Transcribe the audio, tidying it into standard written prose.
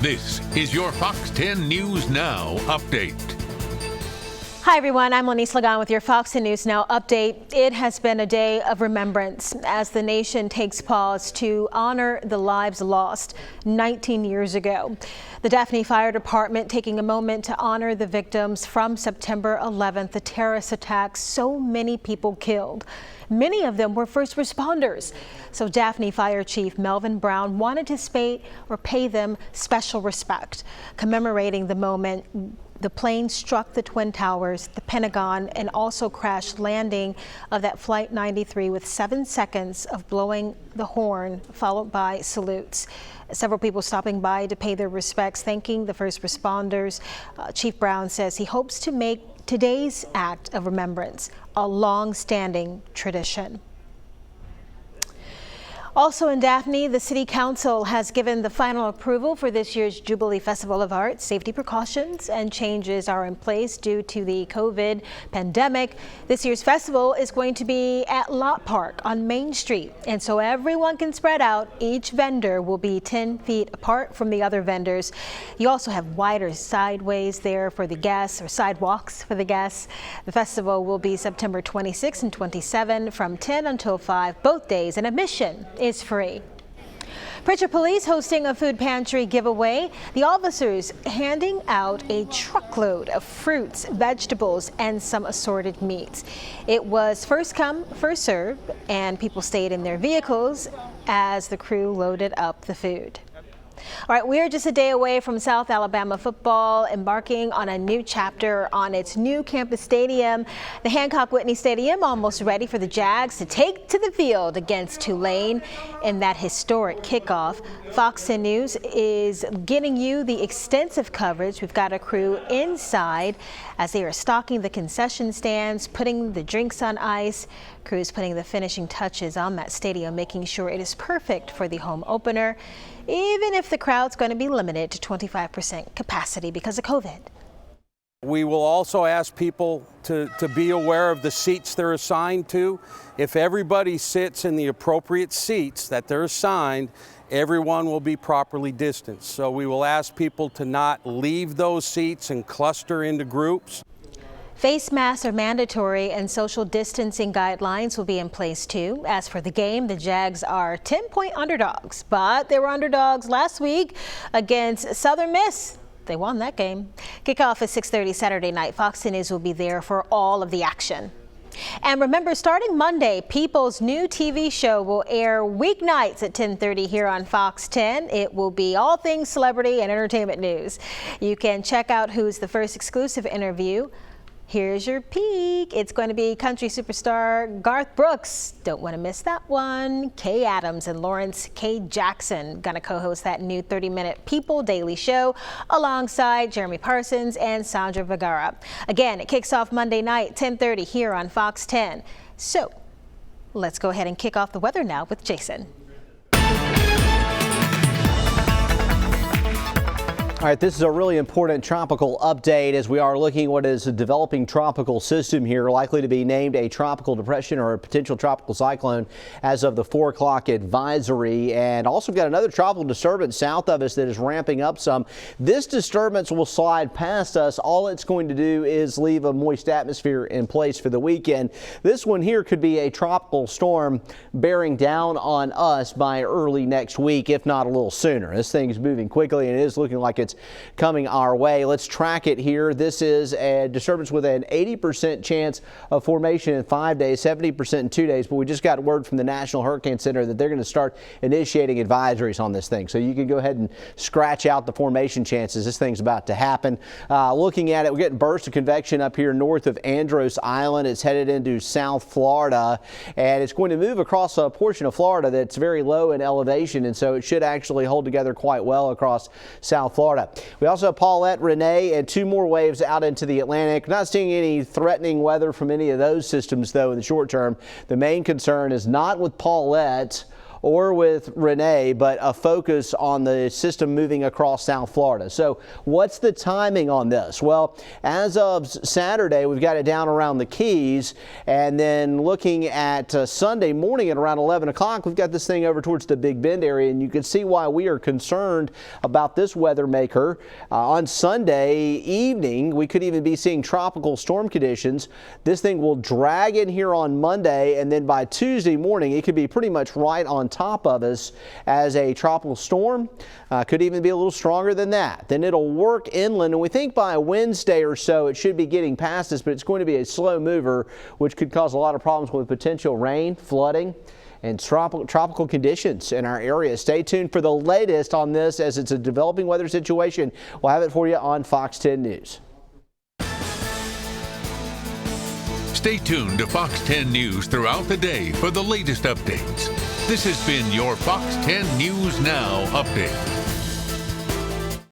This is your Fox 10 News Now update. Hi everyone, I'm Lenise Lagan with your Fox 10 News Now update. It has been a day of remembrance as the nation takes pause to honor the lives lost 19 years ago. The Daphne Fire Department taking a moment to honor the victims from September 11th, the terrorist attack so many people killed. Many of them were first responders. So Daphne Fire Chief Melvin Brown wanted to pay them special respect, commemorating the moment the plane struck the Twin Towers, the Pentagon, and also crashed landing of that Flight 93 with 7 seconds of blowing the horn, followed by salutes. Several people stopping by to pay their respects, thanking the first responders. Chief Brown says he hopes to make today's act of remembrance a long-standing tradition. Also in Daphne, the City Council has given the final approval for this year's Jubilee Festival of Arts. Safety precautions and changes are in place due to the COVID pandemic. This year's festival is going to be at Lot Park on Main Street, and so everyone can spread out. Each vendor will be 10 feet apart from the other vendors. You also have wider sideways there for the guests, or sidewalks for the guests. The festival will be September 26 and 27 from 10 until 5 both days, and admission is free. Pritchard Police hosting a food pantry giveaway. The officers handing out a truckload of fruits, vegetables, and some assorted meats. It was first come, first served, and people stayed in their vehicles as the crew loaded up the food. All right, we're just a day away from South Alabama football embarking on a new chapter on its new campus stadium. The Hancock Whitney Stadium almost ready for the Jags to take to the field against Tulane in that historic kickoff. Fox 10 News is getting you the extensive coverage. We've got a crew inside as they are stocking the concession stands, putting the drinks on ice. Crews putting the finishing touches on that stadium, making sure it is perfect for the home opener, even if the crowd's going to be limited to 25% capacity because of COVID. We will also ask people to be aware of the seats they're assigned to. If everybody sits in the appropriate seats that they're assigned, everyone will be properly distanced. So we will ask people to not leave those seats and cluster into groups. Face masks are mandatory and social distancing guidelines will be in place too. As for the game, the Jags are 10-point underdogs, but they were underdogs last week against Southern Miss. They won that game. Kickoff is 6:30 Saturday night. Fox 10 News will be there for all of the action. And remember, starting Monday, People's new TV show will air weeknights at 10:30 here on Fox 10. It will be all things celebrity and entertainment news. You can check out who's the first exclusive interview. Here's your peek. It's going to be country superstar Garth Brooks. Don't want to miss that one. Kay Adams and Lawrence K. Jackson going to co-host that new 30-minute People Daily Show alongside Jeremy Parsons and Sandra Vergara. Again, it kicks off Monday night, 10:30 here on Fox 10. So let's go ahead and kick off the weather now with Jason. All right, this is a really important tropical update as we are looking at what is a developing tropical system here, likely to be named a tropical depression or a potential tropical cyclone as of the 4 o'clock advisory. And also got another tropical disturbance south of us that is ramping up some. This disturbance will slide past us. All it's going to do is leave a moist atmosphere in place for the weekend. This one here could be a tropical storm bearing down on us by early next week, if not a little sooner. This thing is moving quickly and it is looking like it's coming our way. Let's track it here. This is a disturbance with an 80% chance of formation in 5 days, 70% in 2 days, but we just got word from the National Hurricane Center that they're going to start initiating advisories on this thing. So you can go ahead and scratch out the formation chances. This thing's about to happen. Looking at it, we're getting bursts of convection up here north of Andros Island. It's headed into South Florida, and it's going to move across a portion of Florida that's very low in elevation, and so it should actually hold together quite well across South Florida. We also have Paulette, Renee, and 2 more waves out into the Atlantic. Not seeing any threatening weather from any of those systems, though, in the short term. The main concern is not with Paulette or with Renee, but a focus on the system moving across South Florida. So what's the timing on this? Well, as of Saturday, we've got it down around the Keys, and then looking at Sunday morning at around 11 o'clock, we've got this thing over towards the Big Bend area, and you can see why we are concerned about this weather maker. On Sunday evening, we could even be seeing tropical storm conditions. This thing will drag in here on Monday, and then by Tuesday morning, it could be pretty much right on top of us as a tropical storm. Could even be a little stronger than that. Then it'll work inland, and we think by Wednesday or so it should be getting past us, but it's going to be a slow mover, which could cause a lot of problems with potential rain, flooding, and tropical conditions in our area. Stay tuned for the latest on this as it's a developing weather situation. We'll have it for you on Fox 10 News. Stay tuned to Fox 10 News throughout the day for the latest updates. This has been your Fox 10 News Now update.